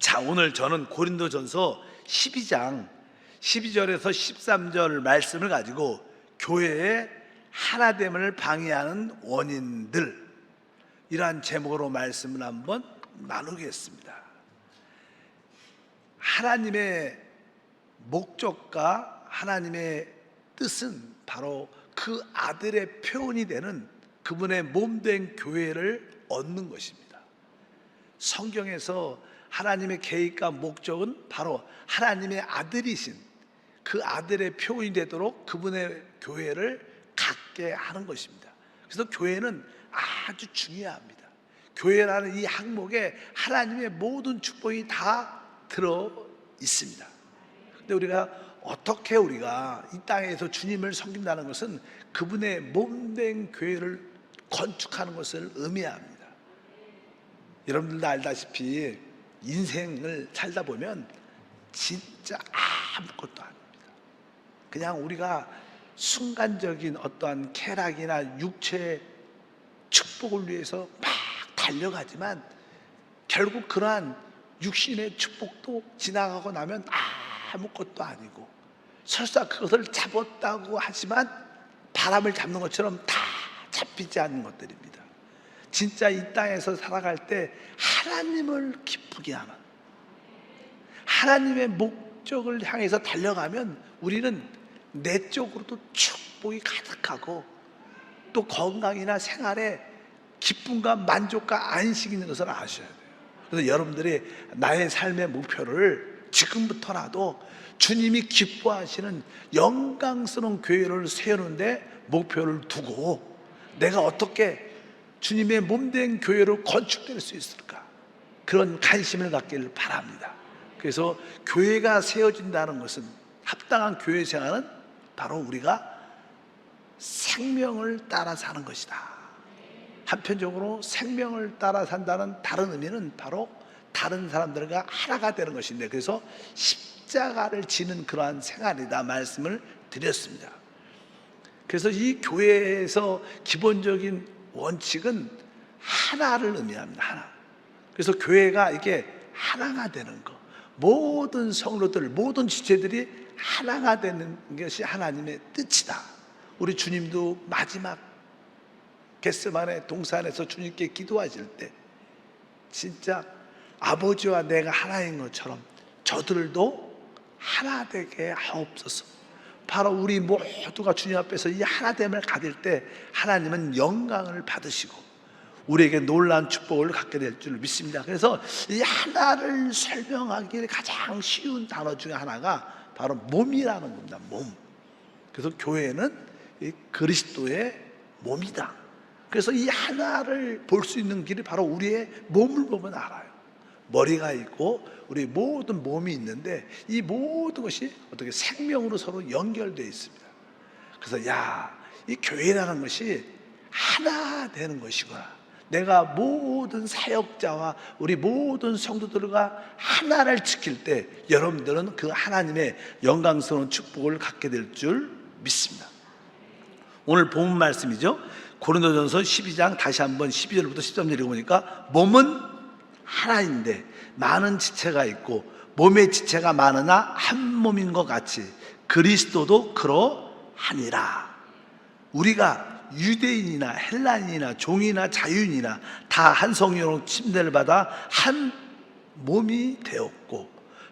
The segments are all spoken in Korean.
자, 오늘 저는 고린도전서 12장 12절에서 13절 말씀을 가지고 교회의 하나됨을 방해하는 원인들, 이러한 제목으로 말씀을 한번 나누겠습니다. 하나님의 목적과 하나님의 뜻은 바로 그 아들의 표현이 되는 그분의 몸된 교회를 얻는 것입니다. 성경에서 하나님의 계획과 목적은 바로 하나님의 아들이신 그 아들의 표현이 되도록 그분의 교회를 갖게 하는 것입니다. 그래서 교회는 아주 중요합니다. 교회라는 이 항목에 하나님의 모든 축복이 다 들어 있습니다. 근데 어떻게 우리가 이 땅에서 주님을 섬긴다는 것은 그분의 몸된 교회를 건축하는 것을 의미합니다. 여러분들도 알다시피 인생을 살다 보면 진짜 아무것도 아닙니다. 그냥 우리가 순간적인 어떠한 쾌락이나 육체의 축복을 위해서 막 달려가지만 결국 그러한 육신의 축복도 지나가고 나면 아무것도 아니고, 설사 그것을 잡았다고 하지만 바람을 잡는 것처럼 다 잡히지 않는 것들입니다. 진짜 이 땅에서 살아갈 때 하나님을 기쁘게 하는, 하나님의 목적을 향해서 달려가면 우리는 내적으로도 축복이 가득하고 또 건강이나 생활에 기쁨과 만족과 안식이 있는 것을 아셔야 돼요. 그래서 여러분들이 나의 삶의 목표를 지금부터라도 주님이 기뻐하시는 영광스러운 교회를 세우는데 목표를 두고, 내가 어떻게 주님의 몸된 교회로 건축될 수 있을까, 그런 관심을 갖기를 바랍니다. 그래서 교회가 세워진다는 것은, 합당한 교회 생활은 바로 우리가 생명을 따라 사는 것이다. 한편적으로 생명을 따라 산다는 다른 의미는 바로 다른 사람들과 하나가 되는 것인데, 그래서 십자가를 지는 그러한 생활이다 말씀을 드렸습니다. 그래서 이 교회에서 기본적인 원칙은 하나를 의미합니다. 하나. 그래서 교회가 이게 하나가 되는 것, 모든 성도들, 모든 지체들이 하나가 되는 것이 하나님의 뜻이다. 우리 주님도 마지막 겟세마네 동산에서 주님께 기도하실 때 진짜 아버지와 내가 하나인 것처럼 저들도 하나 되게 하옵소서. 바로 우리 모두가 주님 앞에서 이 하나됨을 가질 때 하나님은 영광을 받으시고 우리에게 놀라운 축복을 갖게 될 줄 믿습니다. 그래서 이 하나를 설명하기 가장 쉬운 단어 중에 하나가 바로 몸이라는 겁니다. 몸. 그래서 교회는 이 그리스도의 몸이다. 그래서 이 하나를 볼 수 있는 길이 바로 우리의 몸을 보면 알아요. 머리가 있고 우리 모든 몸이 있는데 이 모든 것이 어떻게 생명으로 서로 연결되어 있습니다. 그래서 이 교회라는 것이 하나 되는 것이구나. 내가 모든 사역자와 우리 모든 성도들과 하나를 지킬 때 여러분들은 그 하나님의 영광스러운 축복을 갖게 될 줄 믿습니다. 오늘 본문 말씀이죠. 고린도전서 12장 다시 한번 12절부터 13절 읽어보니까, 몸은 하나인데 많은 지체가 있고 몸의 지체가 많으나 한 몸인 것 같이 그리스도도 그러하니라. 우리가 유대인이나 헬라인이나 종이나 자유인이나 다 한 성령으로 침례를 받아 한 몸이 되었고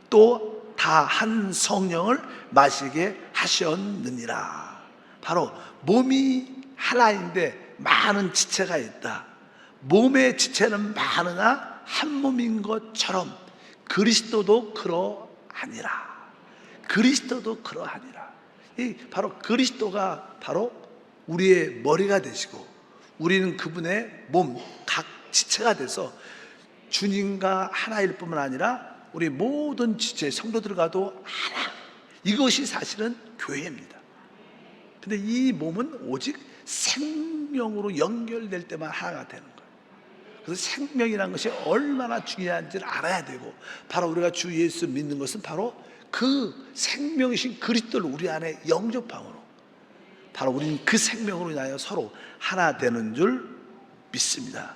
또 다 한 성령을 마시게 하셨느니라. 바로 몸이 하나인데 많은 지체가 있다. 몸의 지체는 많으나 한 몸인 것처럼 그리스도도 그러하니라. 그리스도도 그러하니라. 바로 그리스도가 바로 우리의 머리가 되시고 우리는 그분의 몸, 각 지체가 돼서 주님과 하나일 뿐만 아니라 우리 모든 지체, 성도들과도 하나. 이것이 사실은 교회입니다. 근데 이 몸은 오직 생명으로 연결될 때만 하나가 되는 거예요. 그래서 생명이라는 것이 얼마나 중요한지를 알아야 되고, 바로 우리가 주 예수 믿는 것은 바로 그 생명이신 그리스도를 우리 안에 영접함으로 바로 우리는 그 생명으로 인하여 서로 하나 되는 줄 믿습니다.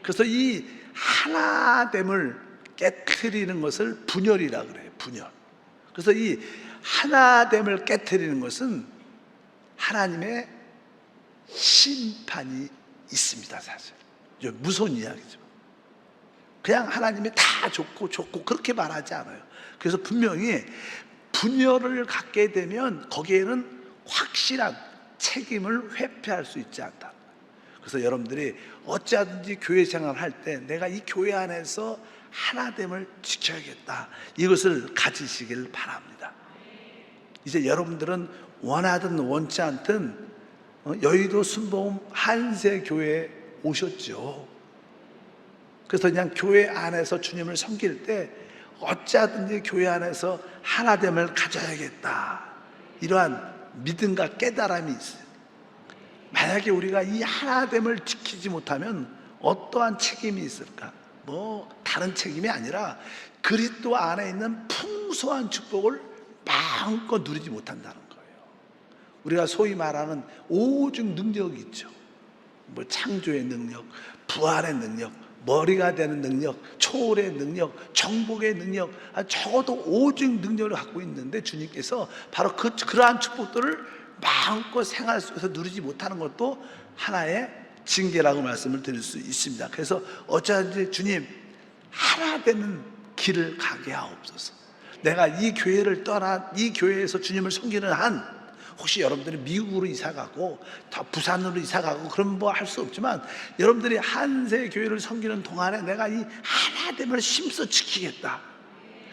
그래서 이 하나됨을 깨트리는 것을 분열이라 그래요. 분열. 그래서 이 하나됨을 깨트리는 것은 하나님의 심판이 있습니다. 사실 무서운 이야기죠. 그냥 하나님이 다 좋고 그렇게 말하지 않아요. 그래서 분명히 분열을 갖게 되면 거기에는 확실한 책임을 회피할 수 있지 않다. 그래서 여러분들이 어찌하든지 교회 생활을 할 때 내가 이 교회 안에서 하나됨을 지켜야겠다, 이것을 가지시길 바랍니다. 이제 여러분들은 원하든 원치 않든 여의도 순복음 한세교회에 오셨죠. 그래서 그냥 교회 안에서 주님을 섬길 때 어찌하든지 교회 안에서 하나됨을 가져야겠다, 이러한 믿음과 깨달음이 있어요. 만약에 우리가 이 하나됨을 지키지 못하면 어떠한 책임이 있을까? 다른 책임이 아니라 그리스도 안에 있는 풍성한 축복을 마음껏 누리지 못한다는 거예요. 우리가 소위 말하는 오직 능력이 있죠. 창조의 능력, 부활의 능력, 머리가 되는 능력, 초월의 능력, 정복의 능력, 적어도 오직 능력을 갖고 있는데 주님께서 바로 그러한 축복들을 마음껏 생활 속에서 누리지 못하는 것도 하나의 징계라고 말씀을 드릴 수 있습니다. 그래서 어찌하든지 주님, 하나 되는 길을 가게 하옵소서. 내가 이 교회를 떠나 이 교회에서 주님을 섬기는 한, 혹시 여러분들이 미국으로 이사가고 더 부산으로 이사가고 그럼 할 수 없지만, 여러분들이 한세 교회를 섬기는 동안에 내가 이 하나됨을 힘써 지키겠다,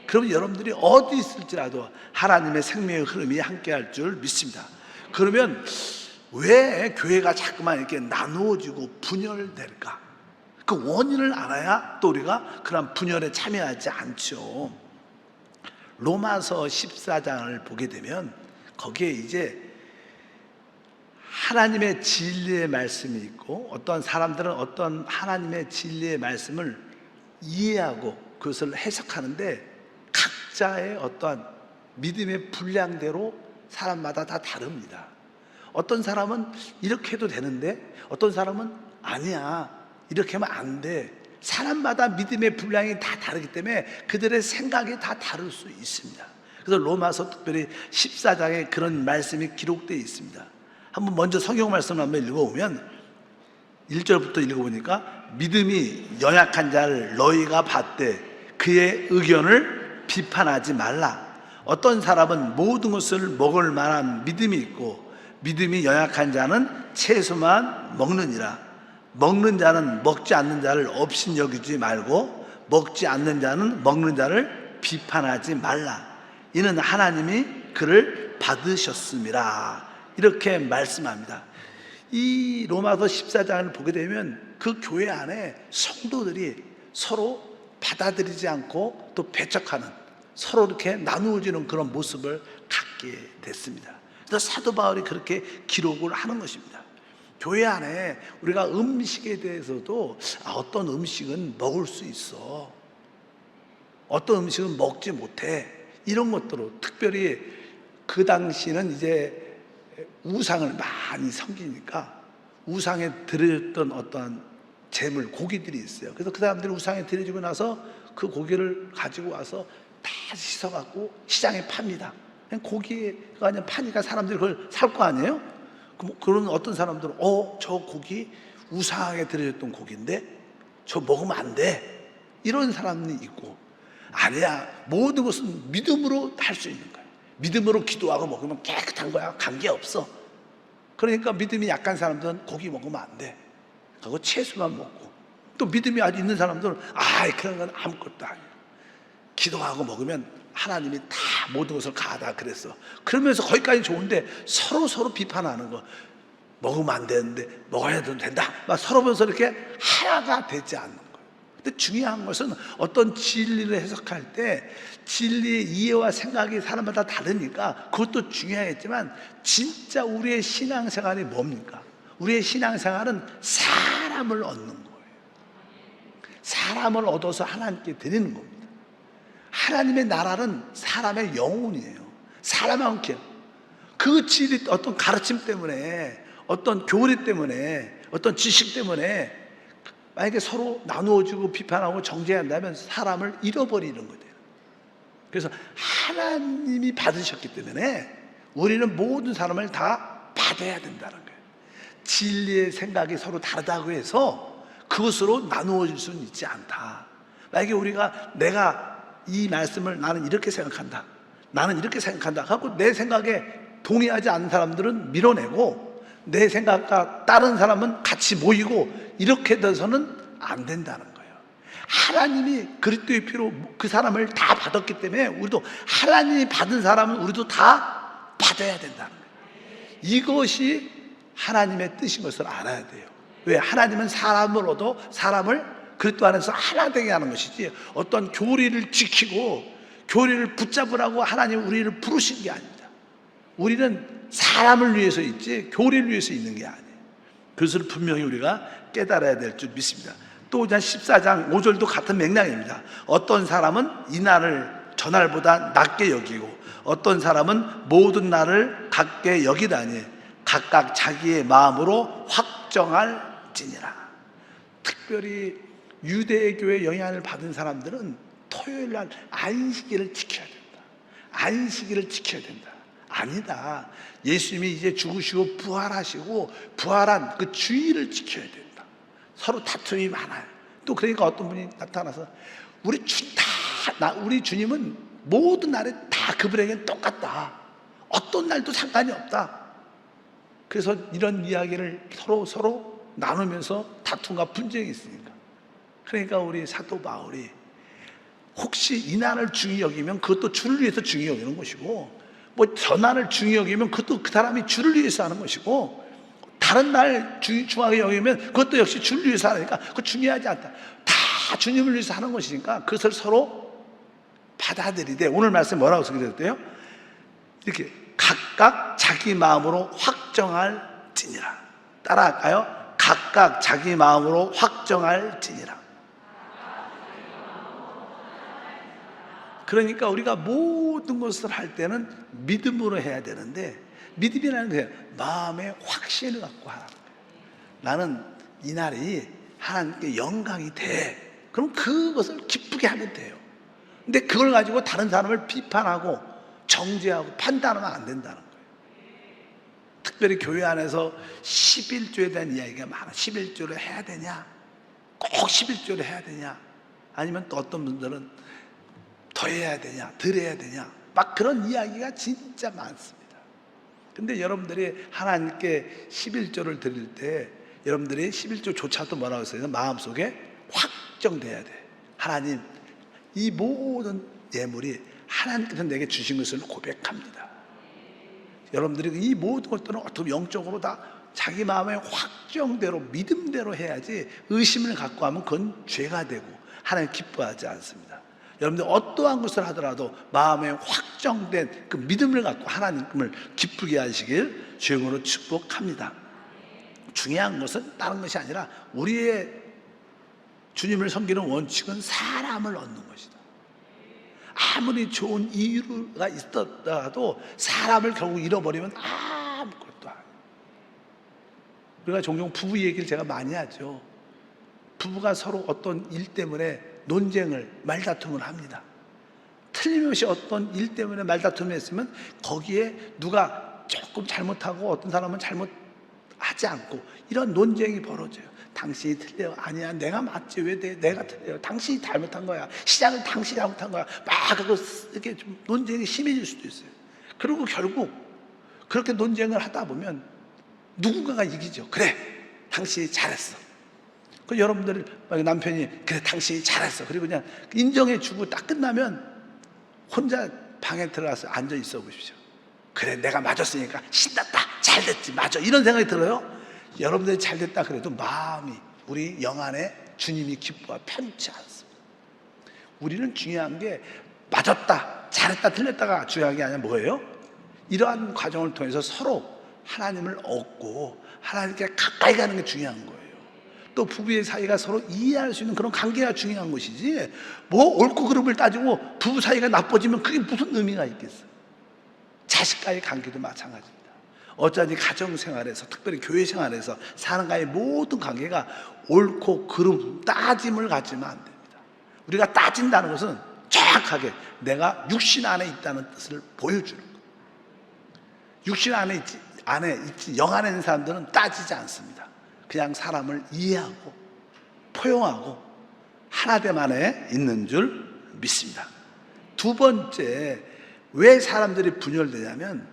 그러면 여러분들이 어디 있을지라도 하나님의 생명의 흐름이 함께할 줄 믿습니다. 그러면 왜 교회가 자꾸만 이렇게 나누어지고 분열될까? 그 원인을 알아야 또 우리가 그런 분열에 참여하지 않죠. 로마서 14장을 보게 되면 거기에 이제 하나님의 진리의 말씀이 있고, 어떤 사람들은 어떤 하나님의 진리의 말씀을 이해하고 그것을 해석하는데 각자의 어떠한 믿음의 분량대로 사람마다 다 다릅니다. 어떤 사람은 이렇게 해도 되는데 어떤 사람은 아니야, 이렇게 하면 안 돼. 사람마다 믿음의 분량이 다 다르기 때문에 그들의 생각이 다 다를 수 있습니다. 그래서 로마서 특별히 14장에 그런 말씀이 기록되어 있습니다. 한번 먼저 성경 말씀을 한번 읽어보면 1절부터 읽어보니까, 믿음이 연약한 자를 너희가 받되 그의 의견을 비판하지 말라. 어떤 사람은 모든 것을 먹을 만한 믿음이 있고 믿음이 연약한 자는 채소만 먹느니라. 먹는 자는 먹지 않는 자를 업신여기지 말고 먹지 않는 자는 먹는 자를 비판하지 말라. 이는 하나님이 그를 받으셨음이라. 이렇게 말씀합니다. 이 로마서 14장을 보게 되면 그 교회 안에 성도들이 서로 받아들이지 않고 또 배척하는, 서로 이렇게 나누어지는 그런 모습을 갖게 됐습니다. 그래서 사도 바울이 그렇게 기록을 하는 것입니다. 교회 안에 우리가 음식에 대해서도 어떤 음식은 먹을 수 있어, 어떤 음식은 먹지 못해, 이런 것들로, 특별히 그 당시는 이제 우상을 많이 섬기니까 우상에 드려졌던 어떠한 재물, 고기들이 있어요. 그래서 그 사람들이 우상에 드려지고 나서 그 고기를 가지고 와서 다 씻어갖고 시장에 팝니다. 그냥 고기가 그냥 파니까 사람들이 그걸 살 거 아니에요? 그런 어떤 사람들은 저 고기 우상에 드려졌던 고기인데 저 먹으면 안 돼, 이런 사람이 있고, 아니야, 모든 것은 믿음으로 할 수 있는 거야. 믿음으로 기도하고 먹으면 깨끗한 거야, 관계없어. 그러니까 믿음이 약한 사람들은 고기 먹으면 안 돼, 그리고 채소만 먹고, 또 믿음이 아주 있는 사람들은 그런 건 아무것도 아니야, 기도하고 먹으면 하나님이 다 모든 것을 가하다 그랬어. 그러면서 거기까지 좋은데 서로 비판하는 거, 먹으면 안 되는데 먹어야 된다, 막 서로 보면서 이렇게 하나가 되지 않는 거예요. 근데 중요한 것은 어떤 진리를 해석할 때 진리의 이해와 생각이 사람마다 다르니까 그것도 중요하겠지만, 진짜 우리의 신앙생활이 뭡니까? 우리의 신앙생활은 사람을 얻는 거예요. 사람을 얻어서 하나님께 드리는 겁니다. 하나님의 나라는 사람의 영혼이에요. 사람한테 그 진리, 어떤 가르침 때문에, 어떤 교리 때문에, 어떤 지식 때문에 만약에 서로 나누어지고 비판하고 정죄한다면 사람을 잃어버리는 거예요. 그래서 하나님이 받으셨기 때문에 우리는 모든 사람을 다 받아야 된다는 거예요. 진리의 생각이 서로 다르다고 해서 그것으로 나누어질 수는 있지 않다. 만약에 내가 이 말씀을 나는 이렇게 생각한다, 나는 이렇게 생각한다 하고 내 생각에 동의하지 않는 사람들은 밀어내고 내 생각과 다른 사람은 같이 모이고 이렇게 돼서는 안 된다는 거예요. 하나님이 그리스도의 피로 그 사람을 다 받았기 때문에 우리도 하나님이 받은 사람은 우리도 다 받아야 된다는 거예요. 이것이 하나님의 뜻인 것을 알아야 돼요. 왜? 하나님은 사람으로도 사람을 그리스도 안에서 하나 되게 하는 것이지 어떤 교리를 지키고 교리를 붙잡으라고 하나님 우리를 부르신 게 아닙니다. 우리는 사람을 위해서 있지 교리를 위해서 있는 게 아니에요. 그것을 분명히 우리가 깨달아야 될 줄 믿습니다. 또 14장 5절도 같은 맥락입니다. 어떤 사람은 이 날을 전날보다 낮게 여기고 어떤 사람은 모든 날을 같게 여기다니 각각 자기의 마음으로 확정할지니라. 특별히 유대교의 영향을 받은 사람들은 토요일날 안식일을 지켜야 된다. 안식일을 지켜야 된다. 아니다. 예수님이 이제 죽으시고 부활하시고 부활한 그 주일을 지켜야 된다. 서로 다툼이 많아요. 또 그러니까 어떤 분이 나타나서 우리 주님은 모든 날에 다 그분에게는 똑같다. 어떤 날도 상관이 없다. 그래서 이런 이야기를 서로 나누면서 다툼과 분쟁이 있으니까. 그러니까 우리 사도 바울이 혹시 이 날을 중히 여기면 그것도 주를 위해서 중히 여기는 것이고 뭐 저 날을 중히 여기면 그것도 그 사람이 주를 위해서 하는 것이고 다른 날 중하게 여기면 그것도 역시 주를 위해서 하니까 그거 중요하지 않다. 다 주님을 위해서 하는 것이니까 그것을 서로 받아들이되 오늘 말씀 뭐라고 쓰겠대요? 이렇게 각각 자기 마음으로 확정할지니라. 따라할까요? 각각 자기 마음으로 확정할지니라. 그러니까 우리가 모든 것을 할 때는 믿음으로 해야 되는데 믿음이라는 게 마음의 확신을 갖고 하는 거예요. 나는 이 날이 하나님께 영광이 돼. 그럼 그것을 기쁘게 하면 돼요. 근데 그걸 가지고 다른 사람을 비판하고 정죄하고 판단하면 안 된다는 거예요. 특별히 교회 안에서 11조에 대한 이야기가 많아. 11조를 해야 되냐? 꼭 11조를 해야 되냐? 아니면 또 어떤 분들은 더 해야 되냐? 덜 해야 되냐? 막 그런 이야기가 진짜 많습니다. 근데 여러분들이 하나님께 11조를 드릴 때 여러분들이 11조조차도 뭐라고 했어요? 마음속에 확정돼야 돼. 하나님, 이 모든 예물이 하나님께서 내게 주신 것을 고백합니다. 여러분들이 이 모든 것들은 어떻게 영적으로 다 자기 마음의 확정대로 믿음대로 해야지 의심을 갖고 하면 그건 죄가 되고 하나님 기뻐하지 않습니다. 여러분들 어떠한 것을 하더라도 마음에 확정된 그 믿음을 갖고 하나님을 기쁘게 하시길 주님으로 축복합니다. 중요한 것은 다른 것이 아니라 우리의 주님을 섬기는 원칙은 사람을 얻는 것이다. 아무리 좋은 이유가 있었더라도 사람을 결국 잃어버리면 아무것도 아니에요. 우리가 종종 부부 얘기를 제가 많이 하죠. 부부가 서로 어떤 일 때문에 논쟁을, 말다툼을 합니다. 틀림없이 어떤 일 때문에 말다툼을 했으면 거기에 누가 조금 잘못하고 어떤 사람은 잘못하지 않고 이런 논쟁이 벌어져요. 당신이 틀려요. 아니야, 내가 맞지. 왜 내가 틀려요? 당신이 잘못한 거야. 시작은 당신이 잘못한 거야. 막 이렇게 좀 논쟁이 심해질 수도 있어요. 그리고 결국 그렇게 논쟁을 하다 보면 누군가가 이기죠. 그래, 당신이 잘했어. 그 여러분들 남편이 그래 당신이 잘했어. 그리고 그냥 인정해주고 딱 끝나면 혼자 방에 들어가서 앉아 있어 보십시오. 그래, 내가 맞았으니까 신났다. 잘됐지. 맞아. 이런 생각이 들어요. 여러분들이 잘됐다 그래도 마음이 우리 영 안에 주님이 기뻐와 편치 않습니다. 우리는 중요한 게 맞았다, 잘했다, 틀렸다가 중요한 게 아니라 뭐예요? 이러한 과정을 통해서 서로 하나님을 얻고 하나님께 가까이 가는 게 중요한 거예요. 또 부부의 사이가 서로 이해할 수 있는 그런 관계가 중요한 것이지 뭐 옳고 그름을 따지고 부부 사이가 나빠지면 그게 무슨 의미가 있겠어요? 자식과의 관계도 마찬가지입니다. 어쩌니 가정생활에서, 특별히 교회생활에서 사람과의 모든 관계가 옳고 그름, 따짐을 가지면 안 됩니다. 우리가 따진다는 것은 정확하게 내가 육신 안에 있다는 뜻을 보여주는 거예요. 육신 안에 있지 영 안에 있는 사람들은 따지지 않습니다. 그냥 사람을 이해하고 포용하고 하나됨 안에 있는 줄 믿습니다. 두 번째, 왜 사람들이 분열되냐면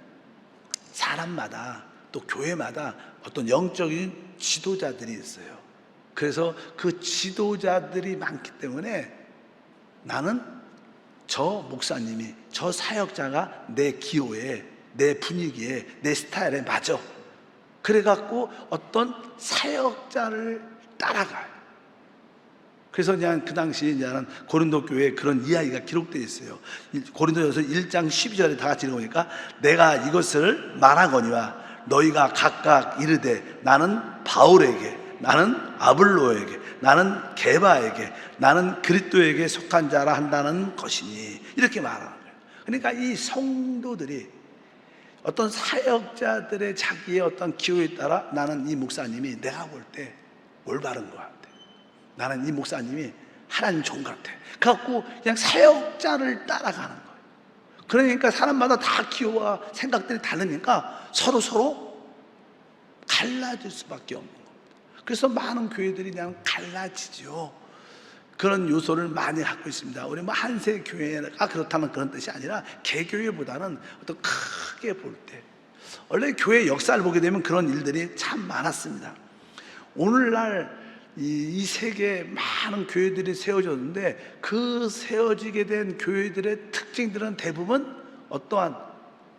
사람마다 또 교회마다 어떤 영적인 지도자들이 있어요. 그래서 그 지도자들이 많기 때문에 나는 저 목사님이, 저 사역자가 내 기호에, 내 분위기에, 내 스타일에 맞아. 그래갖고 어떤 사역자를 따라가요. 그래서 그냥 그 당시에 이제는 고린도 교회에 그런 이야기가 기록되어 있어요. 고린도전서 1장 12절에 다 같이 읽어보니까 내가 이것을 말하거니와 너희가 각각 이르되 나는 바울에게, 나는 아블로에게, 나는 게바에게, 나는 그리스도에게 속한 자라 한다는 것이니, 이렇게 말하는 거예요. 그러니까 이 성도들이 어떤 사역자들의 자기의 어떤 기호에 따라 나는 이 목사님이 내가 볼 때 올바른 것 같아, 나는 이 목사님이 하나님 좋은 것 같아, 그래갖고 그냥 사역자를 따라가는 거예요. 그러니까 사람마다 다 기호와 생각들이 다르니까 서로 갈라질 수밖에 없는 겁니다. 그래서 많은 교회들이 그냥 갈라지죠. 그런 요소를 많이 갖고 있습니다. 우리 뭐 한세 교회가 그렇다는 그런 뜻이 아니라 개교회보다는 어떤 크게 볼 때, 원래 교회 역사를 보게 되면 그런 일들이 참 많았습니다. 오늘날 이 세계에 많은 교회들이 세워졌는데 그 세워지게 된 교회들의 특징들은 대부분 어떠한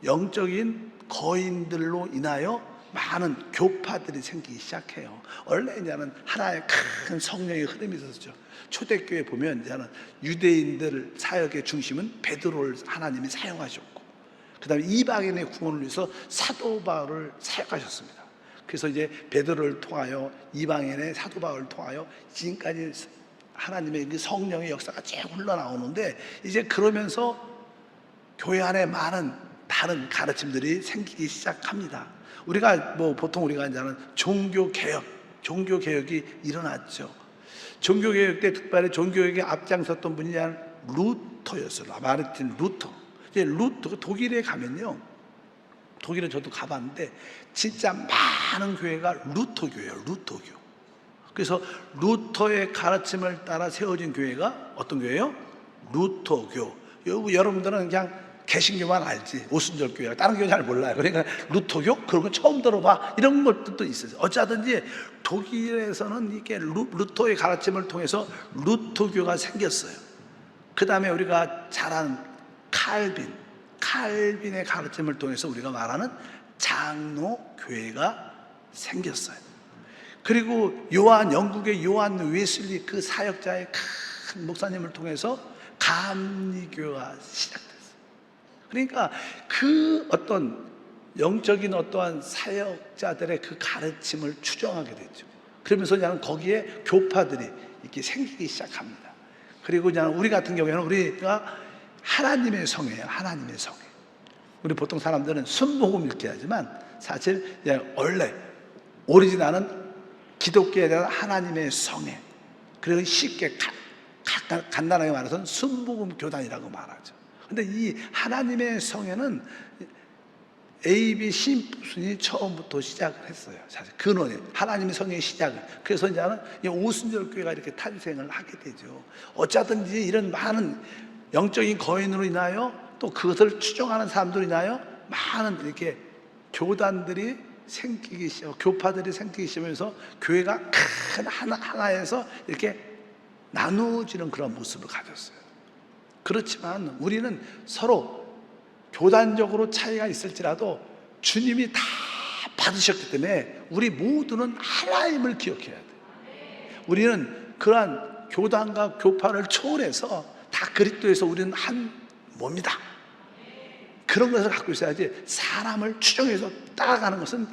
영적인 거인들로 인하여 많은 교파들이 생기기 시작해요. 원래 이제는 하나의 큰 성령의 흐름이 있었죠. 초대교회 보면 이제는 유대인들 사역의 중심은 베드로를 하나님이 사용하셨고, 그 다음에 이방인의 구원을 위해서 사도 바울을 사역하셨습니다. 그래서 이제 베드로를 통하여 이방인의 사도 바울을 통하여 지금까지 하나님의 성령의 역사가 쭉 흘러나오는데, 이제 그러면서 교회 안에 많은 다른 가르침들이 생기기 시작합니다. 우리가 뭐 보통 우리가 이제는 종교개혁이 일어났죠. 종교개혁 때 특별히 종교개혁에 앞장섰던 분이 루터였어요. 마르틴 루터. 이제 루터, 독일에 가면요, 독일에 저도 가봤는데 진짜 많은 교회가 루터교예요. 루터교. 그래서 루터의 가르침을 따라 세워진 교회가 어떤 교회예요? 루터교. 여러분들은 그냥 개신교만 알지, 오순절교회, 다른 교회 잘 몰라요. 그러니까 루터교? 그런 거 처음 들어봐, 이런 것들도 있어요. 어쩌든지 독일에서는 이게 루터의 가르침을 통해서 루터교가 생겼어요. 그 다음에 우리가 잘 아는 칼빈의 가르침을 통해서 우리가 말하는 장로교회가 생겼어요. 그리고 영국의 요한 웨슬리 그 사역자의 큰 목사님을 통해서 감리교가 시작됐어요. 그러니까 그 어떤 영적인 어떠한 사역자들의 그 가르침을 추정하게 됐죠. 그러면서 그냥 거기에 교파들이 이렇게 생기기 시작합니다. 그리고 그냥 우리 같은 경우에는 우리가 하나님의 성이에요. 하나님의 성. 우리 보통 사람들은 순복음 이렇게 하지만 사실 원래 오리지널은 기독교에 대한 하나님의 성에, 그리고 쉽게 간단하게 말해서는 순복음 교단이라고 말하죠. 근데 이 하나님의 성에는 A, B, C 순이 처음부터 시작을 했어요. 사실 근원에 하나님의 성의 시작을. 그래서 이제는 오순절 교회가 이렇게 탄생을 하게 되죠. 어쩌든지 이런 많은 영적인 거인으로 인하여 또 그것을 추종하는 사람들로 인하여 많은 이렇게 교단들이 생기기 시작, 교파들이 생기기 시작하면서 교회가 큰 하나에서 이렇게 나누어지는 그런 모습을 가졌어요. 그렇지만 우리는 서로 교단적으로 차이가 있을지라도 주님이 다 받으셨기 때문에 우리 모두는 하나임을 기억해야 돼요. 우리는 그러한 교단과 교파를 초월해서 다 그리스도에서 우리는 한 몸이다. 그런 것을 갖고 있어야지 사람을 추종해서 따라가는 것은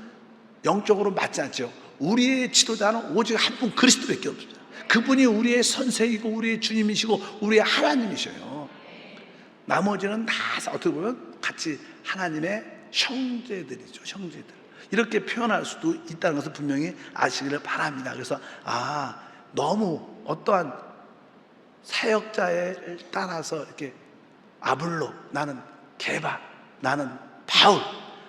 영적으로 맞지 않죠. 우리의 지도자는 오직 한 분 그리스도밖에 없습니다. 그분이 우리의 선생이고 우리의 주님이시고 우리의 하나님이셔요. 나머지는 다 어떻게 보면 같이 하나님의 형제들이죠. 형제들. 이렇게 표현할 수도 있다는 것을 분명히 아시기를 바랍니다. 그래서 너무 어떠한 사역자를 따라서 이렇게 아블로, 나는 게바, 나는 바울,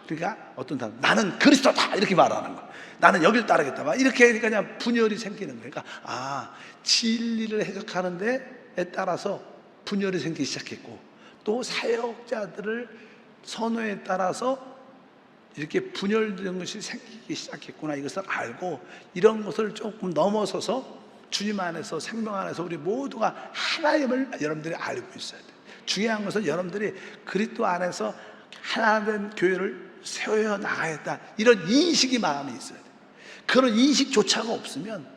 그러니까 어떤 사람 나는 그리스도다 이렇게 말하는 거예요. 나는 여길 따르겠다 막 이렇게 그냥 분열이 생기는 거예요. 그러니까 진리를 해석하는 데에 따라서 분열이 생기기 시작했고, 또 사역자들을 선호에 따라서 이렇게 분열된 것이 생기기 시작했구나, 이것을 알고 이런 것을 조금 넘어서서 주님 안에서, 생명 안에서 우리 모두가 하나임을 여러분들이 알고 있어야 돼요. 중요한 것은 여러분들이 그리스도 안에서 하나된 교회를 세워 나가야겠다, 이런 인식이 마음에 있어야 돼요. 그런 인식조차가 없으면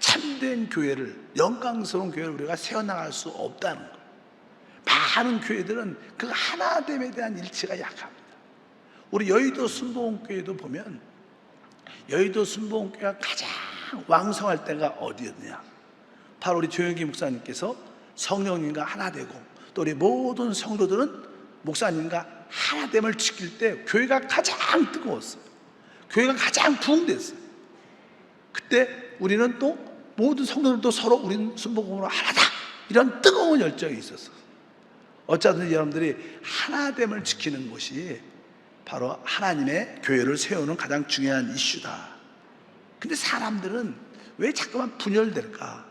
참된 교회를, 영광스러운 교회를 우리가 세워나갈 수 없다는 거예요. 많은 교회들은 그 하나됨에 대한 일치가 약합니다. 우리 여의도 순복음교회도 보면, 여의도 순복음교회가 가장 왕성할 때가 어디였냐, 바로 우리 조영기 목사님께서 성령님과 하나 되고, 또 우리 모든 성도들은 목사님과 하나됨을 지킬 때 교회가 가장 뜨거웠어요. 교회가 가장 부흥됐어요. 그때 우리는 또 모든 성도들도 서로 우리는 순복음으로 하나다, 이런 뜨거운 열정이 있었어요. 어쩌든지 여러분들이 하나됨을 지키는 것이 바로 하나님의 교회를 세우는 가장 중요한 이슈다. 근데 사람들은 왜 자꾸만 분열될까?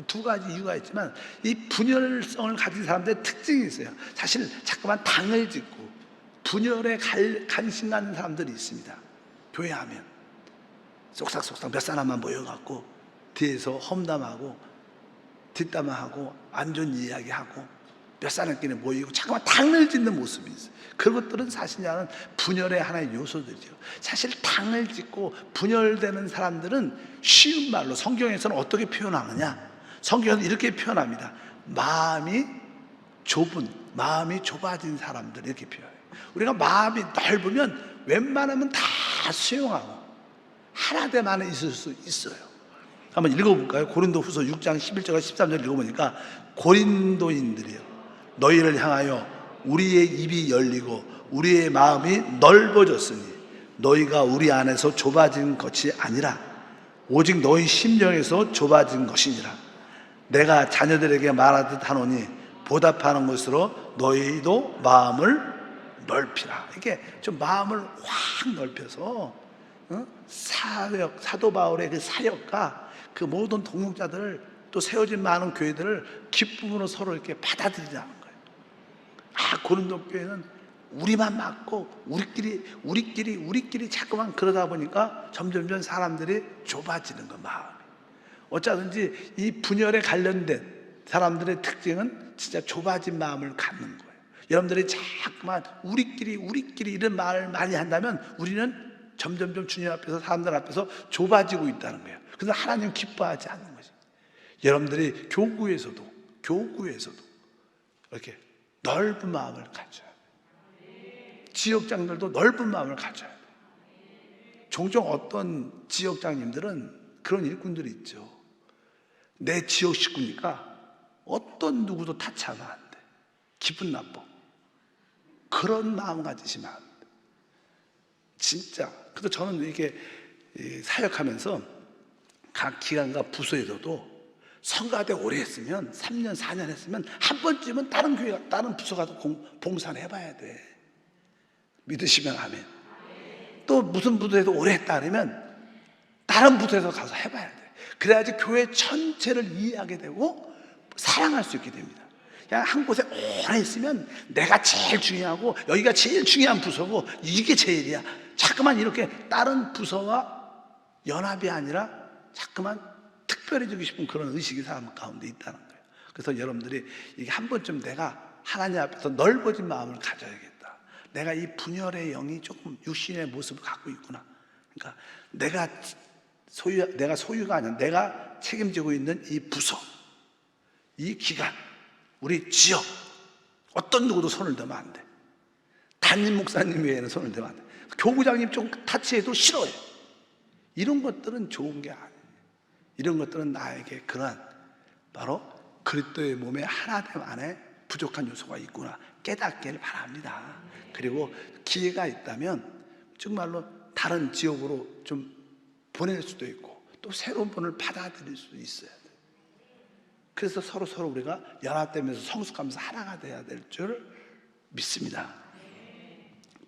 두 가지 이유가 있지만, 이 분열성을 가진 사람들의 특징이 있어요. 사실 자꾸만 당을 짓고 분열에 관심 갖는 사람들이 있습니다. 교회하면 쏙싹쏙싹 몇 사람만 모여갖고 뒤에서 험담하고 뒷담화하고 안 좋은 이야기하고 몇 사람끼리 모이고 자꾸만 당을 짓는 모습이 있어요. 그것들은 사실 나는 분열의 하나의 요소들이죠. 사실 당을 짓고 분열되는 사람들은 쉬운 말로 성경에서는 어떻게 표현하느냐, 성경은 이렇게 표현합니다. 마음이 좁아진 사람들, 이렇게 표현해요. 우리가 마음이 넓으면 웬만하면 다 수용하고 하나됨 안에 있을 수 있어요. 한번 읽어볼까요? 고린도후서 6장 11절과 13절 읽어보니까, 고린도인들이여, 너희를 향하여 우리의 입이 열리고 우리의 마음이 넓어졌으니 너희가 우리 안에서 좁아진 것이 아니라 오직 너희 심령에서 좁아진 것이니라. 내가 자녀들에게 말하듯 하노니 보답하는 것으로 너희도 마음을 넓히라. 이게 좀 마음을 확 넓혀서 사도 바울의 그 사역과 그 모든 동역자들을, 또 세워진 많은 교회들을 기쁨으로 서로 이렇게 받아들이자는 거예요. 고린도 교회는 우리만 맞고 우리끼리 자꾸만 그러다 보니까 점점점 사람들이 좁아지는 거, 마음이. 어쩌든지 이 분열에 관련된 사람들의 특징은 진짜 좁아진 마음을 갖는 거예요. 여러분들이 자꾸만 우리끼리 이런 말을 많이 한다면 우리는 점점점 주님 앞에서, 사람들 앞에서 좁아지고 있다는 거예요. 그래서 하나님 기뻐하지 않는 거죠. 여러분들이 교구에서도 이렇게 넓은 마음을 가져야 돼요. 지역장들도 넓은 마음을 가져야 돼요. 종종 어떤 지역장님들은 그런 일꾼들이 있죠. 내 지역 식구니까 어떤 누구도 타치하면 안 돼, 기분 나빠, 그런 마음 가지시면 안 돼. 진짜. 그래서 저는 이렇게 사역하면서 각 기관과 부서에서도 성가대 오래 했으면, 3년 4년 했으면 한 번쯤은 다른 교회가, 다른 부서 가서 봉사를 해봐야 돼. 믿으시면 아멘. 또 무슨 부서에서 오래 했다 그러면 다른 부서에서 가서 해봐야 돼. 그래야지 교회 전체를 이해하게 되고 사랑할 수 있게 됩니다. 그냥 한 곳에 오래 있으면 내가 제일 중요하고 여기가 제일 중요한 부서고 이게 제일이야, 자꾸만 이렇게 다른 부서와 연합이 아니라 자꾸만 특별해지고 싶은 그런 의식이 사람 가운데 있다는 거예요. 그래서 여러분들이 이게 한 번쯤 내가 하나님 앞에서 넓어진 마음을 가져야겠다, 내가 이 분열의 영이 조금 육신의 모습을 갖고 있구나, 그러니까 내가 소유가 아니라 내가 책임지고 있는 이 부서, 이 기관, 우리 지역, 어떤 누구도 손을 대면 안 돼. 담임 목사님 외에는 손을 대면 안 돼. 교구장님 좀 타치해도 싫어요. 이런 것들은 좋은 게 아니에요. 이런 것들은 나에게 그러한 바로 그리스도의 몸의 하나됨 안에 부족한 요소가 있구나 깨닫기를 바랍니다. 그리고 기회가 있다면 정말로 다른 지역으로 좀 보낼 수도 있고 또 새로운 분을 받아들일 수도 있어야 돼요. 그래서 서로 우리가 연합되면서 성숙하면서 하나가 돼야 될 줄 믿습니다.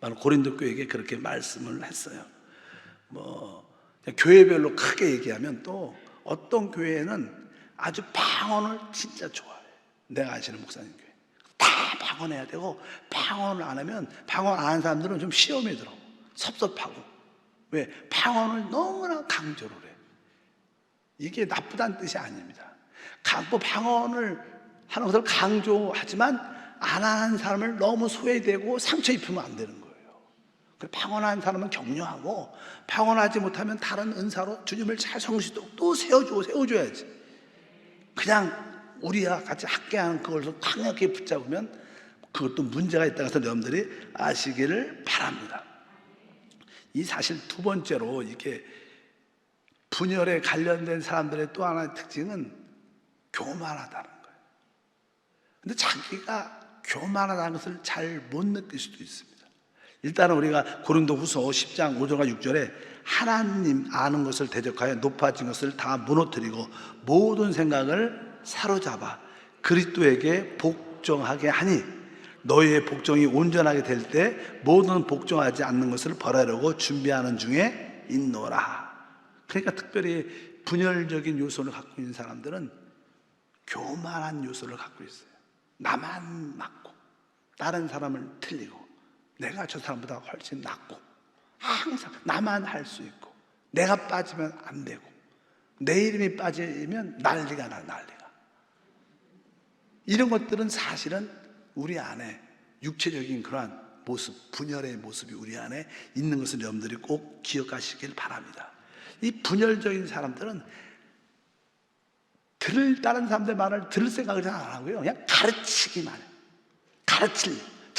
바로 고린도 교회에게 그렇게 말씀을 했어요. 교회별로 크게 얘기하면 또 어떤 교회는 아주 방언을 진짜 좋아해요. 내가 아시는 목사님 교회 다 방언해야 되고, 방언을 안 하면, 방언 안 하는 사람들은 좀 시험에 들어 섭섭하고. 왜? 방언을 너무나 강조를 해. 이게 나쁘다는 뜻이 아닙니다. 방언을 하는 것을 강조하지만 안 하는 사람을 너무 소외되고 상처 입히면 안 되는 거예요. 방언하는 사람은 격려하고, 방언하지 못하면 다른 은사로 주님을 잘 성실도록 또 세워줘야지. 그냥 우리와 같이 함께하는 그걸 강하게 붙잡으면 그것도 문제가 있다고 해서 여러분들이 아시기를 바랍니다. 이 사실 두 번째로 이게 분열에 관련된 사람들의 또 하나의 특징은 교만하다는 거예요. 근데 자기가 교만하다는 것을 잘 못 느낄 수도 있습니다. 일단은 우리가 고린도후서 10장 5절과 6절에 하나님 아는 것을 대적하여 높아진 것을 다 무너뜨리고 모든 생각을 사로잡아 그리스도에게 복종하게 하니 너희의 복종이 온전하게 될 때 모든 복종하지 않는 것을 벌하려고 준비하는 중에 있노라. 그러니까 특별히 분열적인 요소를 갖고 있는 사람들은 교만한 요소를 갖고 있어요. 나만 맞고 다른 사람을 틀리고 내가 저 사람보다 훨씬 낫고 항상 나만 할 수 있고 내가 빠지면 안 되고 내 이름이 빠지면 난리가. 이런 것들은 사실은 우리 안에 육체적인 그러한 모습, 분열의 모습이 우리 안에 있는 것을 여러분들이 꼭 기억하시길 바랍니다. 이 분열적인 사람들은 다른 사람들 말을 들을 생각을 잘 안 하고요, 그냥 가르치기만 해요.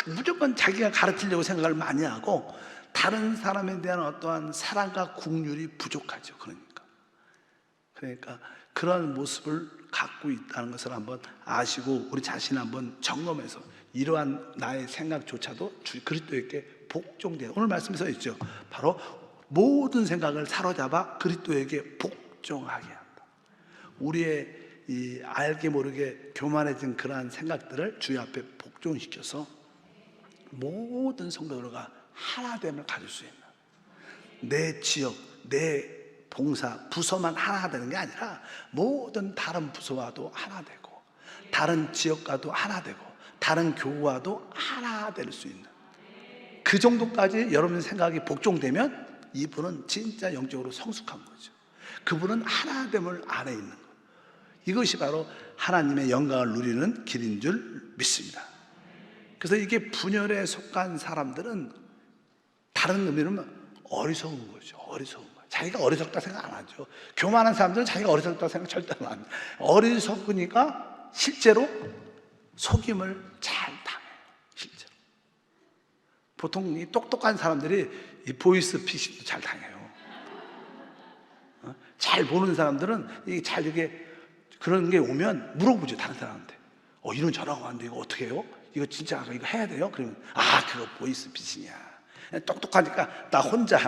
무조건 자기가 가르치려고 생각을 많이 하고 다른 사람에 대한 어떠한 사랑과 긍휼이 부족하죠. 그러니까 그런 모습을 갖고 있다는 것을 한번 아시고 우리 자신을 한번 점검해서 이러한 나의 생각조차도 그리스도에게 복종되는, 오늘 말씀에 써 있죠. 바로 모든 생각을 사로잡아 그리스도에게 복종하게 한다. 우리의 이 알게 모르게 교만해진 그러한 생각들을 주의 앞에 복종시켜서 모든 성도들과 하나됨을 가질 수 있는, 내 지역, 내 봉사, 부서만 하나 되는 게 아니라 모든 다른 부서와도 하나 되고 다른 지역과도 하나 되고 다른 교회와도 하나 될 수 있는 그 정도까지 여러분 생각이 복종되면 이분은 진짜 영적으로 성숙한 거죠. 그분은 하나됨을 안에 있는 거예요. 이것이 바로 하나님의 영광을 누리는 길인 줄 믿습니다. 그래서 이게 분열에 속한 사람들은 다른 의미로는 어리석은 거죠. 자기가 어리석다 생각 안 하죠. 교만한 사람들은 자기가 어리석다 생각 절대 안 합니다. 어리석으니까 실제로 속임을 잘 당해요. 실제로. 보통 이 똑똑한 사람들이 이 보이스 피싱도 잘 당해요. 잘 보는 사람들은 이게 그런 게 오면 물어보죠, 다른 사람한테. 이런 전화가 왔는데 이거 어떻게 해요? 이거 진짜 이거 해야 돼요? 그러면 그거 보이스 피싱이야. 똑똑하니까 나 혼자.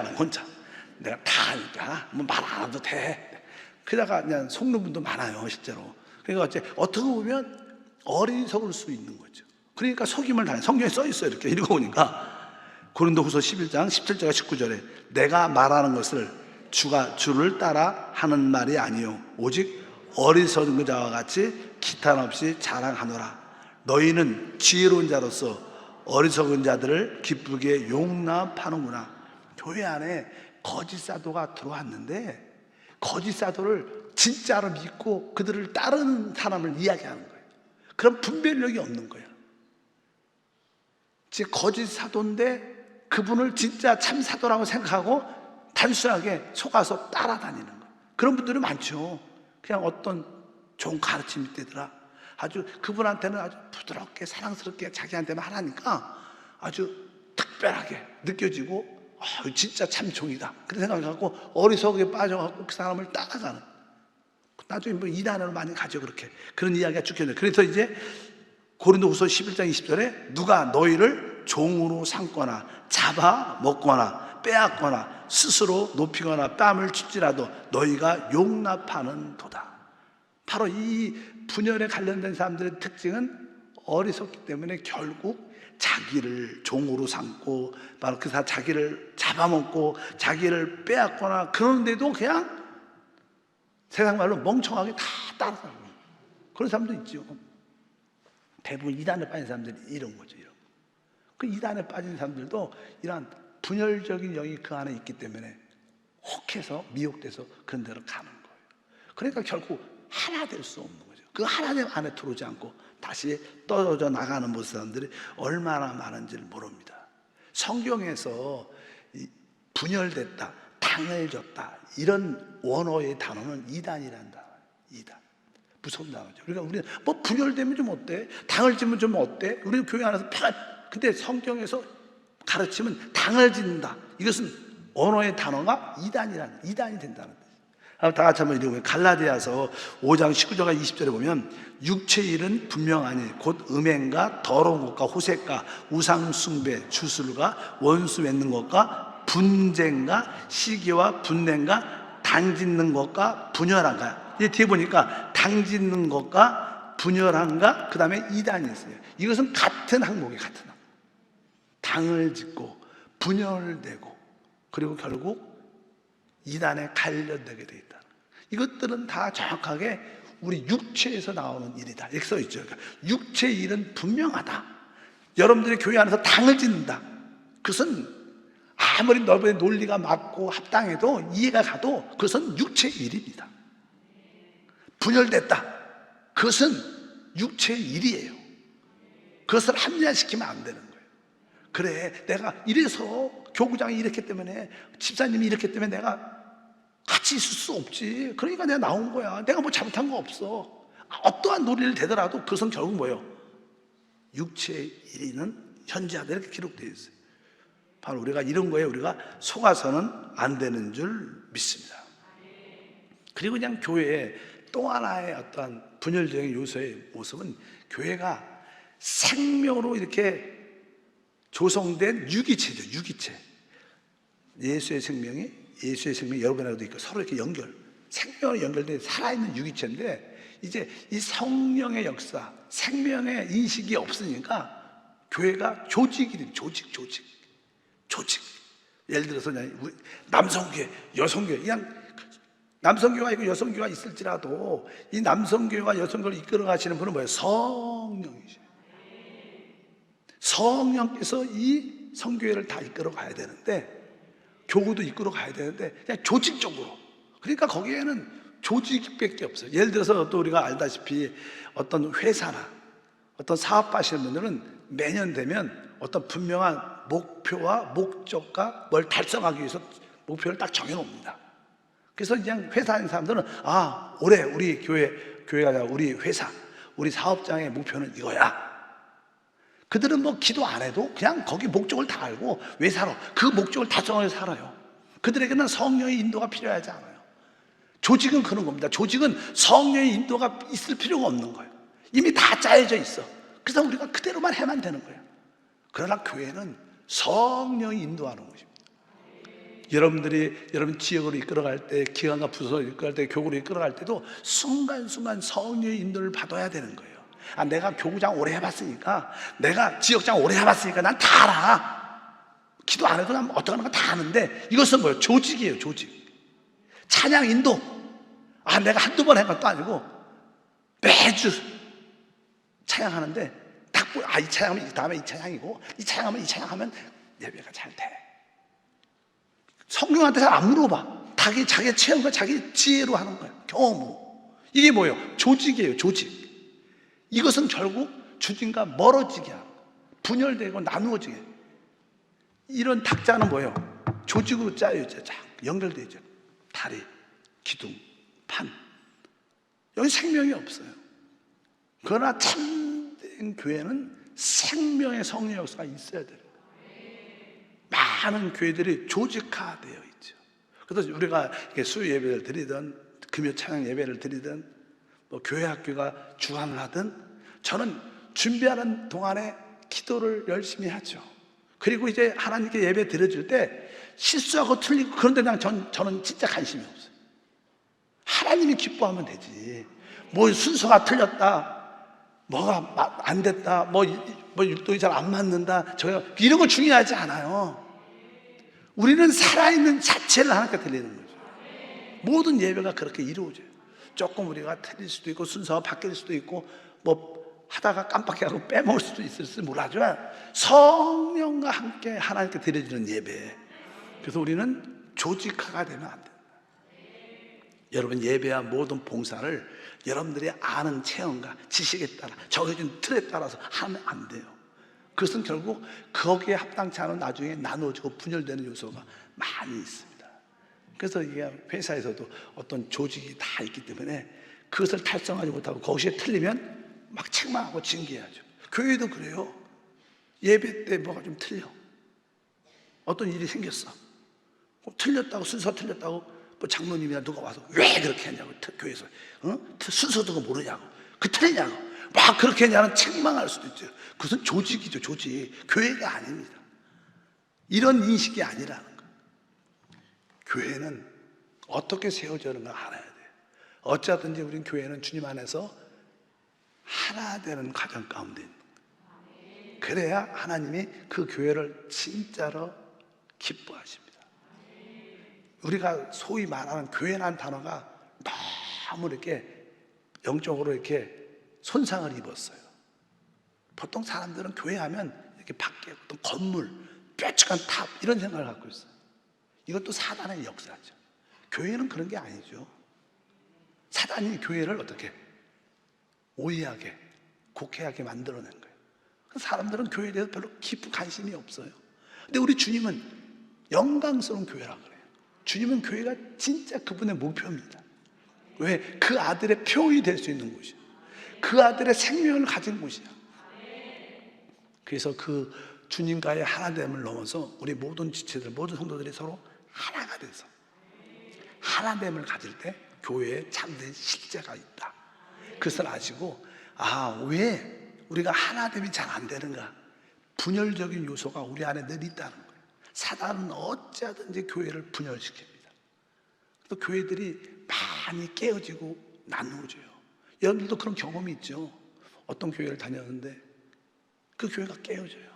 내가 다 하니까 말 안 해도 돼. 그러다가 그냥 속는 분도 많아요, 실제로. 그러니까 어떻게 보면 어리석을 수 있는 거죠. 그러니까 속임을 당해. 성경에 써 있어요. 이렇게 읽어보니까 고린도후서 11장 17절과 19절에 내가 말하는 것을 주를 따라 하는 말이 아니요 오직 어리석은 자와 같이 기탄 없이 자랑하노라. 너희는 지혜로운 자로서 어리석은 자들을 기쁘게 용납하는구나. 교회 안에 거짓 사도가 들어왔는데 거짓 사도를 진짜로 믿고 그들을 따르는 사람을 이야기하는 거예요. 그런 분별력이 없는 거예요. 즉 거짓 사도인데 그분을 진짜 참 사도라고 생각하고 단순하게 속아서 따라다니는 거예요. 그런 분들이 많죠. 그냥 어떤 좋은 가르침이 되더라, 아주 그분한테는 아주 부드럽게 사랑스럽게 자기한테만 하라니까 아주 특별하게 느껴지고 진짜 참 종이다 그런 생각을 갖고 어리석게 빠져갖고 그 사람을 따라가는, 나중에 이단으로 많이 가죠. 그런 이야기가 쭉혀져요. 그래서 이제 고린도후서 11장 20절에 누가 너희를 종으로 삼거나 잡아먹거나 빼앗거나 스스로 높이거나 뺨을 칠지라도 너희가 용납하는 도다. 바로 이 분열에 관련된 사람들의 특징은 어리석기 때문에 결국 자기를 종으로 삼고 바로 그 사람 자기를 잡아먹고 자기를 빼앗거나 그러는데도 그냥 세상 말로 멍청하게 다 따라가는 거예요. 그런 사람도 있죠. 대부분 이단에 빠진 사람들이 이런 거죠. 이런 거. 그 이단에 빠진 사람들도 이러한 분열적인 영이 그 안에 있기 때문에 혹해서 미혹돼서 그런 데로 가는 거예요. 그러니까 결국 하나 될 수 없는 거죠. 그 하나님 안에 들어오지 않고 다시 떨어져 나가는 모습 사람들이 얼마나 많은지를 모릅니다. 성경에서 분열됐다, 당을 줬다 이런 원어의 단어는 이단이란다. 이단. 무서운 단어죠. 그러니까 우리는 뭐 분열되면 좀 어때? 당을 지면 좀 어때? 우리는 교회 안에서 근데 성경에서 가르치면 당을 짓는다. 이것은 언어의 단어가 이단이 된다는 거예요. 다 같이 한번 읽어보면 갈라디아서 5장 19절과 20절에 보면 육체의 일은 분명하니 곧 음행과 더러운 것과 호색과 우상숭배 주술과 원수 맺는 것과 분쟁과 시기와 분냄과 당짓는 것과 분열한가. 이 뒤에 보니까 당짓는 것과 분열한가 그 다음에 이단이 있어요. 이것은 같은 항목이에요. 같은 항목. 당을 짓고 분열되고 그리고 결국 이단에 관련되게 되어 있다. 이것들은 다 정확하게 우리 육체에서 나오는 일이다. 이렇게 써 있죠. 그러니까 육체의 일은 분명하다. 여러분들이 교회 안에서 당을 짓는다. 그것은 아무리 너의 논리가 맞고 합당해도 이해가 가도 그것은 육체의 일입니다. 분열됐다. 그것은 육체의 일이에요. 그것을 합리화시키면 안 되는 거예요. 그래, 내가 이래서 교구장이 이렇기 때문에 집사님이 이렇기 때문에 내가 같이 있을 수 없지. 그러니까 내가 나온 거야. 내가 뭐 잘못한 거 없어. 어떠한 논리를 대더라도 그것은 결국 뭐예요? 육체의 일이는 현지하다 이렇게 기록되어 있어요. 바로 우리가 이런 거에 우리가 속아서는 안 되는 줄 믿습니다. 그리고 그냥 교회에 또 하나의 어떤 분열적인 요소의 모습은 교회가 생명으로 이렇게 조성된 유기체죠. 유기체. 예수의 생명이 여러분하고도 있고 서로 이렇게 생명으로 연결된 살아있는 유기체인데 이제 이 성령의 역사, 생명의 인식이 없으니까 교회가 조직이 돼. 조직. 예를 들어서 남성교회, 여성교회 그냥 남성교회가 있고 여성교회가 있을지라도 이 남성교회와 여성교회를 이끌어 가시는 분은 뭐예요? 성령이죠. 성령께서 이 성교회를 다 이끌어 가야 되는데 교구도 이끌어 가야 되는데 그냥 조직적으로. 그러니까 거기에는 조직밖에 없어요. 예를 들어서 또 우리가 알다시피 어떤 회사나 어떤 사업하시는 분들은 매년 되면 어떤 분명한 목표와 목적과 뭘 달성하기 위해서 목표를 딱 정해놓습니다. 그래서 그냥 회사 하는 사람들은 올해 우리 교회가 아니라 우리 회사, 우리 사업장의 목표는 이거야. 그들은 뭐 기도 안 해도 그냥 거기 목적을 다 알고 왜 살아? 그 목적을 달성하려 살아요. 그들에게는 성령의 인도가 필요하지 않아요. 조직은 그런 겁니다. 조직은 성령의 인도가 있을 필요가 없는 거예요. 이미 다 짜여져 있어. 그래서 우리가 그대로만 해만 되는 거예요. 그러나 교회는 성령이 인도하는 것입니다. 여러분 지역으로 이끌어갈 때, 기관과 부서로 이끌어갈 때, 교구로 이끌어갈 때도 순간순간 성령의 인도를 받아야 되는 거예요. 내가 교구장 오래 해봤으니까, 내가 지역장 오래 해봤으니까 난 다 알아. 기도 안 해도 난 어떻게 하는 거 다 아는데, 이것은 뭐예요? 조직이에요. 조직. 찬양 인도. 내가 한두 번 한 것도 아니고 매주 찬양하는데 딱 이 찬양하면 이 다음에 이 찬양이고 이 찬양하면 이 찬양하면 예배가 잘 돼. 성령한테 잘 안 물어봐. 자기 체험과 자기 지혜로 하는 거예요. 경험으로. 이게 뭐예요? 조직이에요. 조직. 이것은 결국 주님과 멀어지게 하고 분열되고 나누어지게. 이런 탁자는 뭐예요? 조직으로 짜여져. 연결되어 있죠. 다리, 기둥, 판. 여기 생명이 없어요. 그러나 참된 교회는 생명의 성령 역사가 있어야 돼요. 많은 교회들이 조직화되어 있죠. 그래서 우리가 수요 예배를 드리든 금요 찬양 예배를 드리든 뭐 교회 학교가 주관을 하든 저는 준비하는 동안에 기도를 열심히 하죠. 그리고 이제 하나님께 예배 드려줄 때 실수하고 틀리고 그런데 저는 진짜 관심이 없어요. 하나님이 기뻐하면 되지. 뭐 순서가 틀렸다, 뭐가 안 됐다, 뭐 율동이 잘 안 맞는다, 이런 거 중요하지 않아요. 우리는 살아있는 자체를 하나님께 드리는 거죠. 모든 예배가 그렇게 이루어져요. 조금 우리가 틀릴 수도 있고 순서가 바뀔 수도 있고 뭐 하다가 깜빡해가지고 빼먹을 수도 있을지 몰라지만 성령과 함께 하나님께 드려지는 예배. 그래서 우리는 조직화가 되면 안 된다. 여러분, 예배와 모든 봉사를 여러분들이 아는 체험과 지식에 따라 정해진 틀에 따라서 하면 안 돼요. 그것은 결국 거기에 합당치 않은 나중에 나누어지고 분열되는 요소가 많이 있습니다. 그래서 이게 회사에서도 어떤 조직이 다 있기 때문에 그것을 달성하지 못하고 거기에 틀리면 막 책망하고 징계하죠. 교회도 그래요. 예배 때 뭐가 좀 틀려, 어떤 일이 생겼어, 틀렸다고, 순서 틀렸다고 뭐 장로님이나 누가 와서 왜 그렇게 했냐고, 교회에서 순서도 모르냐고, 틀리냐고 막 그렇게 했냐는 책망할 수도 있죠. 그것은 조직이죠. 조직. 교회가 아닙니다. 이런 인식이 아니라는 거예요. 교회는 어떻게 세워지는가 알아야 돼요. 어쩌든지 우린 교회는 주님 안에서 하나 되는 과정 가운데 있는 거예요. 그래야 하나님이 그 교회를 진짜로 기뻐하십니다. 우리가 소위 말하는 교회라는 단어가 너무 이렇게 영적으로 이렇게 손상을 입었어요. 보통 사람들은 교회하면 이렇게 밖에 어떤 건물, 뾰족한 탑 이런 생각을 갖고 있어요. 이것도 사단의 역사죠. 교회는 그런 게 아니죠. 사단이 교회를 어떻게 오해하게, 곡해하게 만들어낸 거예요. 사람들은 교회에 대해서 별로 깊은 관심이 없어요. 근데 우리 주님은 영광스러운 교회라고 그래요. 주님은 교회가 진짜 그분의 목표입니다. 왜? 그 아들의 표이 될 수 있는 곳이야. 그 아들의 생명을 가진 곳이야. 그래서 그 주님과의 하나됨을 넘어서 우리 모든 지체들, 모든 성도들이 서로 하나가 돼서 하나됨을 가질 때 교회에 참된 실제가 있다. 그것을 아시고, 왜 우리가 하나됨이 잘 안 되는가? 분열적인 요소가 우리 안에 늘 있다는 거예요. 사단은 어찌하든지 교회를 분열시킵니다. 또 교회들이 많이 깨어지고 나누어져요. 여러분들도 그런 경험이 있죠. 어떤 교회를 다녔는데 그 교회가 깨어져요.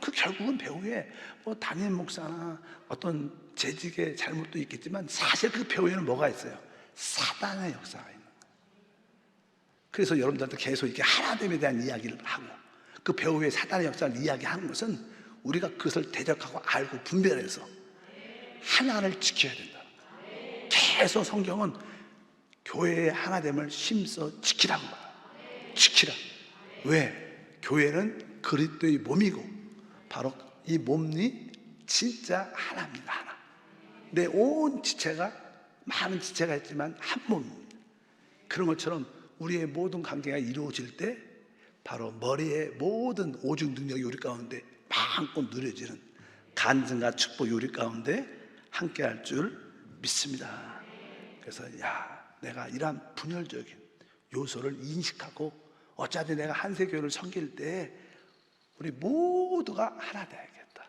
그 결국은 배후에 담임 목사나 어떤 재직의 잘못도 있겠지만 사실 그 배후에는 뭐가 있어요? 사단의 역사가 있는 거예요. 그래서 여러분들한테 계속 이렇게 하나됨에 대한 이야기를 하고 그 배후에 사단의 역사를 이야기하는 것은 우리가 그것을 대적하고 알고 분별해서 하나를 지켜야 된다. 계속 성경은 교회의 하나됨을 힘써 지키라고 말해요. 지키라. 왜? 교회는 그리스도의 몸이고 바로 이 몸이 진짜 하나입니다. 하나. 내 온 지체가 많은 지체가 있지만 한 몸입니다. 그런 것처럼 우리의 모든 관계가 이루어질 때 바로 머리의 모든 오직 능력이 우리 가운데 마음껏 누려지는 간증과 축복 우리 가운데 함께할 줄 믿습니다. 그래서 내가 이러한 분열적인 요소를 인식하고 어차피 내가 한세교회를 섬길 때 우리 모두가 하나 되야겠다.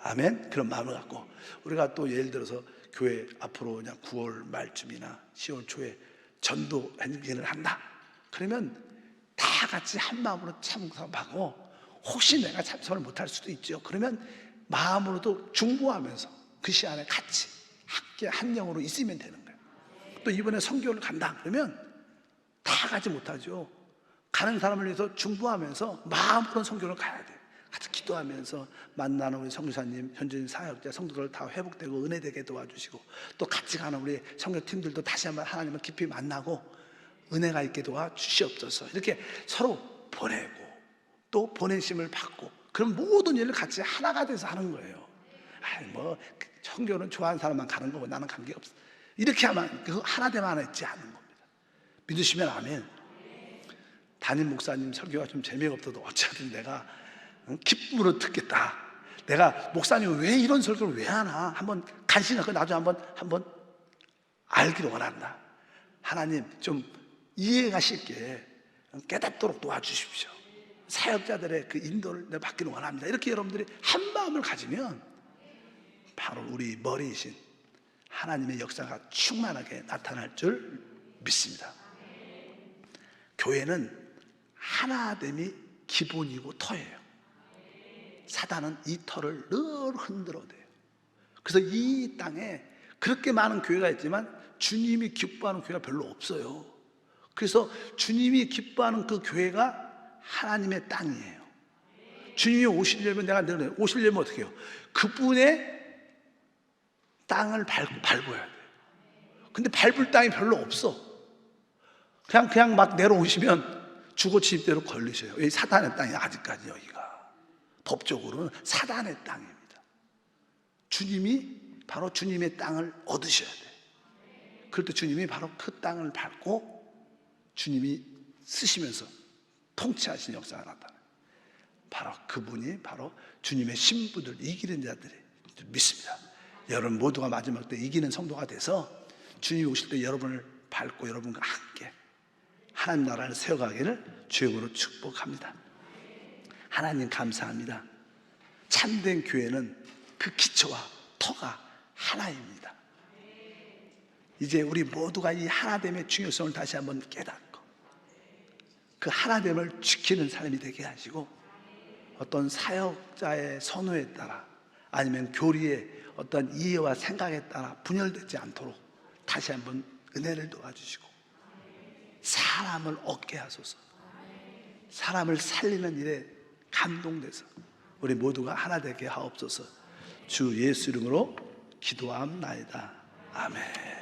아멘. 그런 마음을 갖고 우리가 또 예를 들어서 교회 앞으로 그냥 9월 말쯤이나 10월 초에 전도 행진을 한다. 그러면 다 같이 한 마음으로 참석하고 혹시 내가 참석을 못할 수도 있죠. 그러면 마음으로도 중보하면서 그 시간에 같이 함께 한 영으로 있으면 되는 거예요. 또 이번에 선교를 간다 그러면 다 가지 못하죠. 가는 사람을 위해서 중보하면서 마음으로 선교를 가야 돼요. 같이 기도하면서 만나는 우리 선교사님, 현지인 사역자, 성도들 다 회복되고 은혜되게 도와주시고 또 같이 가는 우리 선교팀들도 다시 한번 하나님을 깊이 만나고 은혜가 있게 도와주시옵소서. 이렇게 서로 보내고 또 보내심을 받고 그런 모든 일을 같이 하나가 돼서 하는 거예요. 선교는 좋아하는 사람만 가는 거고 나는 관계없어. 이렇게 하면 그 하나됨 하나 있지 않는 겁니다. 믿으시면 아멘. 담임 목사님 설교가 좀 재미가 없어도 어쨌든 내가 기쁨으로 듣겠다. 내가 목사님 왜 이런 설교를 왜 하나 한번 간신하고 나도 한번 알기를 원한다. 하나님 좀 이해가 쉽게 깨닫도록 도와주십시오. 사역자들의 그 인도를 내가 받기를 원합니다. 이렇게 여러분들이 한 마음을 가지면 바로 우리 머리이신 하나님의 역사가 충만하게 나타날 줄 믿습니다. 교회는 하나됨이 기본이고 터예요. 사단은 이 터를 늘 흔들어대요. 그래서 이 땅에 그렇게 많은 교회가 있지만 주님이 기뻐하는 교회가 별로 없어요. 그래서 주님이 기뻐하는 그 교회가 하나님의 땅이에요. 주님이 오시려면 내가 늘 오시려면 어떻게 해요? 그분의 땅을 밟아야 돼요. 근데 밟을 땅이 별로 없어. 그냥 막 내려오시면 주거 침입대로 걸리셔요. 여기 사단의 땅이 아직까지 여기가 법적으로는 사단의 땅입니다. 주님이 바로 주님의 땅을 얻으셔야 돼요. 그럴 때 주님이 바로 그 땅을 밟고 주님이 쓰시면서 통치하신 역사가 나타나요. 바로 그분이 바로 주님의 신부들, 이기는 자들이 믿습니다. 여러분 모두가 마지막 때 이기는 성도가 돼서 주님이 오실 때 여러분을 밟고 여러분과 함께 하나님 나라를 세워가기를 주역으로 축복합니다. 하나님 감사합니다. 참된 교회는 그 기초와 터가 하나입니다. 이제 우리 모두가 이 하나됨의 중요성을 다시 한번 깨닫고 그 하나됨을 지키는 삶이 되게 하시고 어떤 사역자의 선호에 따라 아니면 교리의 어떤 이해와 생각에 따라 분열되지 않도록 다시 한번 은혜를 도와주시고 사람을 얻게 하소서. 사람을 살리는 일에 감동돼서 우리 모두가 하나 되게 하옵소서. 주 예수 이름으로 기도함나이다. 아멘.